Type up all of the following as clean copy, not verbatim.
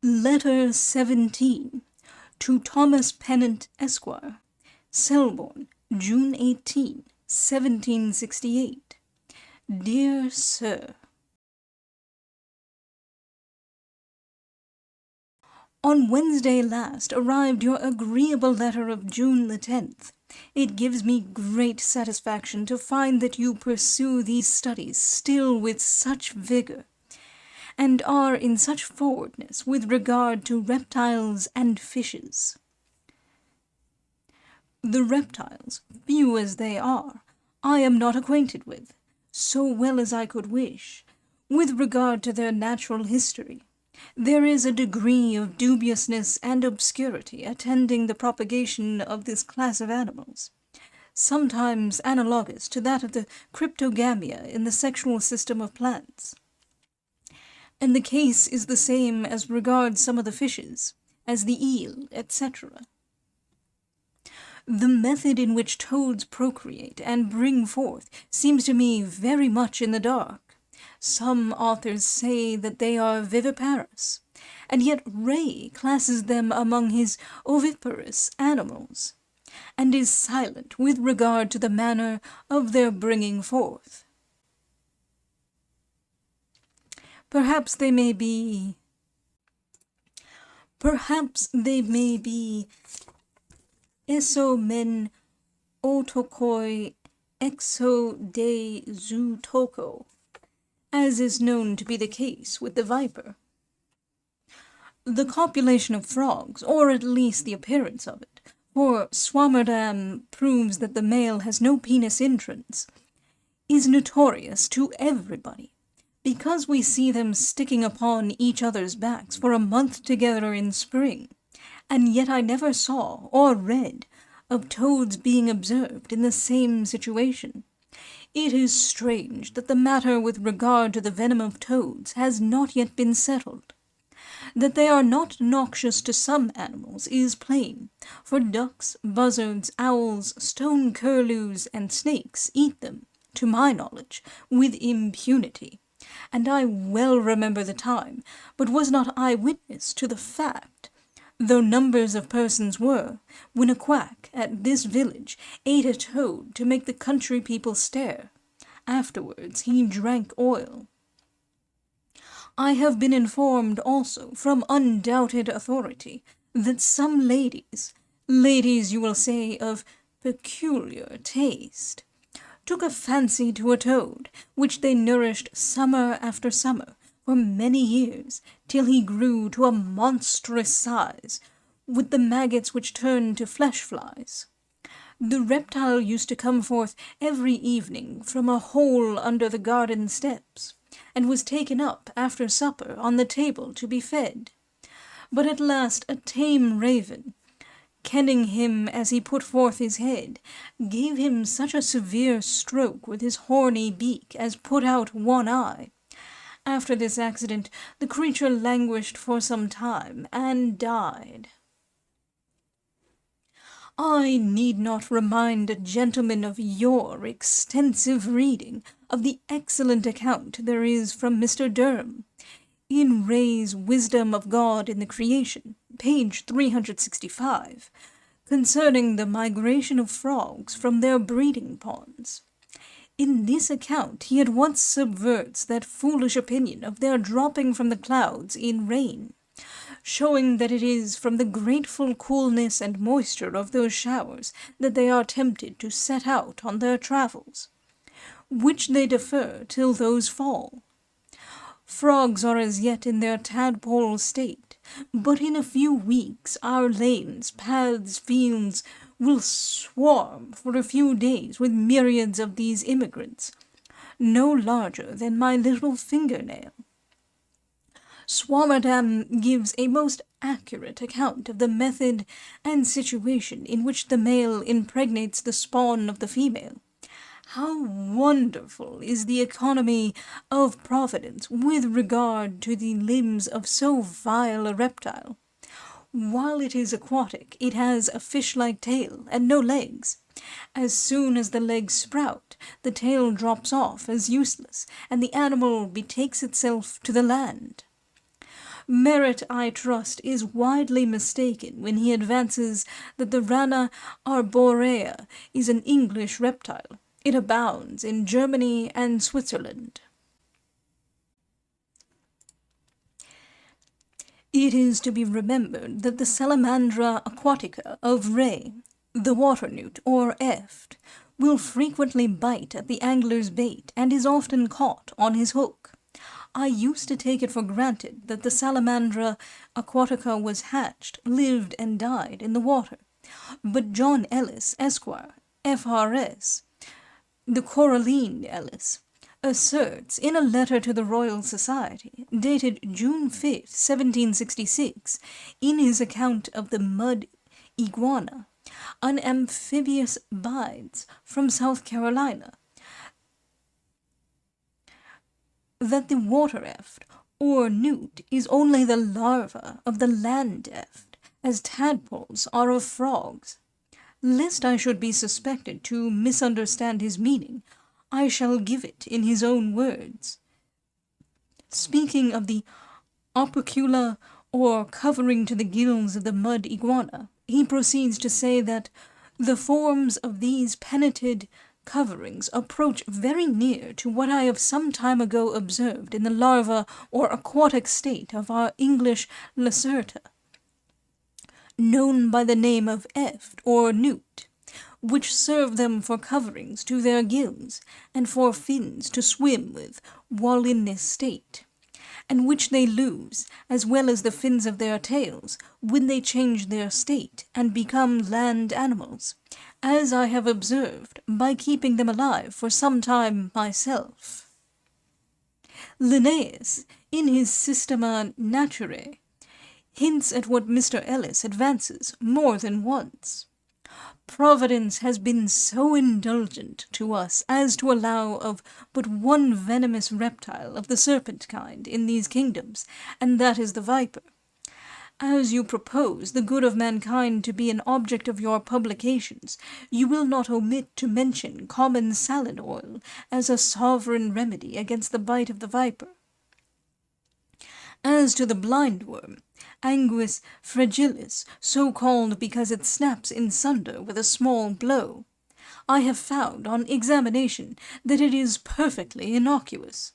Letter 17 to Thomas Pennant, Esquire, Selborne, June 18, 1768. Dear Sir, on Wednesday last arrived your agreeable letter of June the 10th. It gives me great satisfaction to find that you pursue these studies still with such vigor, and are in such forwardness with regard to reptiles and fishes. The reptiles, few as they are, I am not acquainted with, so well as I could wish. With regard to their natural history, there is a degree of dubiousness and obscurity attending the propagation of this class of animals, sometimes analogous to that of the cryptogamia in the sexual system of plants. And the case is the same as regards some of the fishes, as the eel, etc. The method in which toads procreate and bring forth seems to me very much in the dark. Some authors say that they are viviparous, and yet Ray classes them among his oviparous animals, and is silent with regard to the manner of their bringing forth. Perhaps they may be esomen otokoi exo de zootoko, as is known to be the case with the viper. The copulation of frogs, or at least the appearance of it, for Swammerdam proves that the male has no penis entrance, is notorious to everybody, because we see them sticking upon each other's backs for a month together in spring, and yet I never saw or read of toads being observed in the same situation. It is strange that the matter with regard to the venom of toads has not yet been settled. That they are not noxious to some animals is plain, for ducks, buzzards, owls, stone curlews, and snakes eat them, to my knowledge, with impunity, and I well remember the time, but was not eye-witness to the fact, though numbers of persons were, when a quack at this village ate a toad to make the country people stare. Afterwards he drank oil. I have been informed also, from undoubted authority, that some ladies you will say of peculiar taste, took a fancy to a toad, which they nourished summer after summer, for many years, till he grew to a monstrous size, with the maggots which turned to flesh-flies. The reptile used to come forth every evening from a hole under the garden steps, and was taken up after supper on the table to be fed. But at last a tame raven, kenning him as he put forth his head, gave him such a severe stroke with his horny beak as put out one eye. After this accident the creature languished for some time, and died. I need not remind a gentleman of your extensive reading of the excellent account there is from Mr. Durham, in Ray's Wisdom of God in the Creation, page 365, concerning the migration of frogs from their breeding ponds. In this account he at once subverts that foolish opinion of their dropping from the clouds in rain, showing that it is from the grateful coolness and moisture of those showers that they are tempted to set out on their travels, which they defer till those fall. Frogs are as yet in their tadpole state, but in a few weeks our lanes, paths, fields will swarm for a few days with myriads of these immigrants, no larger than my little fingernail. Swammerdam gives a most accurate account of the method and situation in which the male impregnates the spawn of the female. How wonderful is the economy of Providence with regard to the limbs of so vile a reptile! While it is aquatic, it has a fish-like tail and no legs. As soon as the legs sprout, the tail drops off as useless, and the animal betakes itself to the land. Merritt, I trust, is widely mistaken when he advances that the Rana arborea is an English reptile. It abounds in Germany and Switzerland. It is to be remembered that the Salamandra aquatica of Ray, the water newt or eft, will frequently bite at the angler's bait and is often caught on his hook. I used to take it for granted that the Salamandra aquatica was hatched, lived, and died in the water. But John Ellis, Esquire, F.R.S., the Coralline Ellis, asserts in a letter to the Royal Society, dated June 5, 1766, in his account of the mud iguana, an amphibious bides from South Carolina, that the water eft, or newt, is only the larva of the land eft, as tadpoles are of frogs. Lest I should be suspected to misunderstand his meaning, I shall give it in his own words. Speaking of the opercula, or covering to the gills of the mud iguana, he proceeds to say that the forms of these pennated coverings approach very near to what I have some time ago observed in the larva or aquatic state of our English lacerta, known by the name of eft or newt, which serve them for coverings to their gills, and for fins to swim with while in this state, and which they lose, as well as the fins of their tails, when they change their state and become land animals, as I have observed by keeping them alive for some time myself. Linnaeus, in his Systema Naturae, hints at what Mr. Ellis advances more than once. Providence has been so indulgent to us as to allow of but one venomous reptile of the serpent kind in these kingdoms, and that is the viper. As you propose the good of mankind to be an object of your publications, you will not omit to mention common salad oil as a sovereign remedy against the bite of the viper. As to the blindworm, Anguis fragilis, so called because it snaps in sunder with a small blow, I have found on examination that it is perfectly innocuous.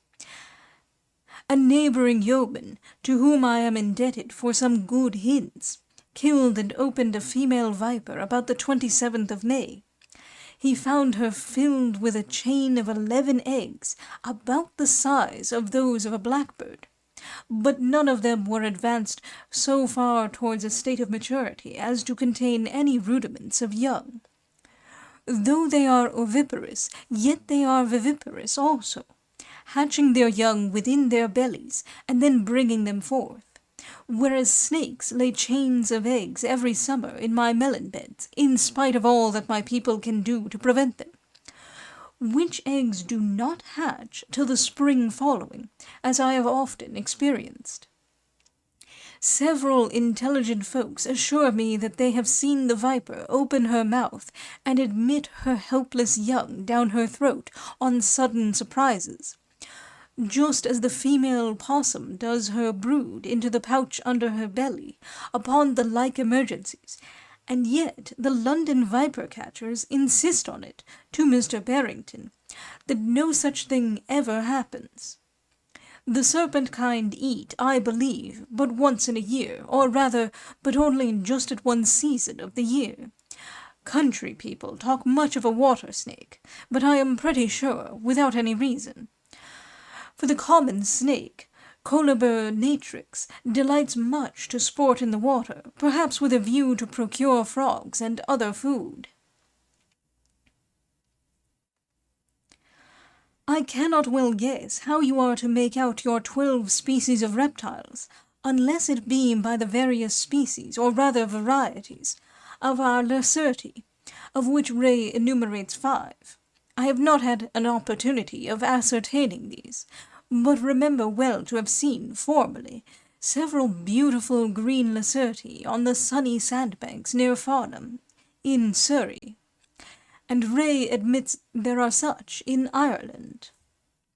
A neighbouring yeoman, to whom I am indebted for some good hints, killed and opened a female viper about the 27th of May. He found her filled with a chain of 11 eggs, about the size of those of a blackbird, but none of them were advanced so far towards a state of maturity as to contain any rudiments of young. Though they are oviparous, yet they are viviparous also, hatching their young within their bellies, and then bringing them forth, whereas snakes lay chains of eggs every summer in my melon beds, in spite of all that my people can do to prevent them, which eggs do not hatch till the spring following, as I have often experienced. Several intelligent folks assure me that they have seen the viper open her mouth and admit her helpless young down her throat on sudden surprises, just as the female possum does her brood into the pouch under her belly upon the like emergencies, and yet the London viper-catchers insist on it, to Mr. Barrington, that no such thing ever happens. The serpent kind eat, I believe, but once in a year, or rather, but only just at one season of the year. Country people talk much of a water snake, but I am pretty sure, without any reason. For the common snake, Colibur natrix, delights much to sport in the water, perhaps with a view to procure frogs and other food. I cannot well guess how you are to make out your 12 species of reptiles, unless it be by the various species, or rather varieties, of our Lacerti, of which Ray enumerates 5. I have not had an opportunity of ascertaining these, but remember well to have seen, formerly, several beautiful green Lacerti on the sunny sandbanks near Farnham, in Surrey, and Ray admits there are such in Ireland.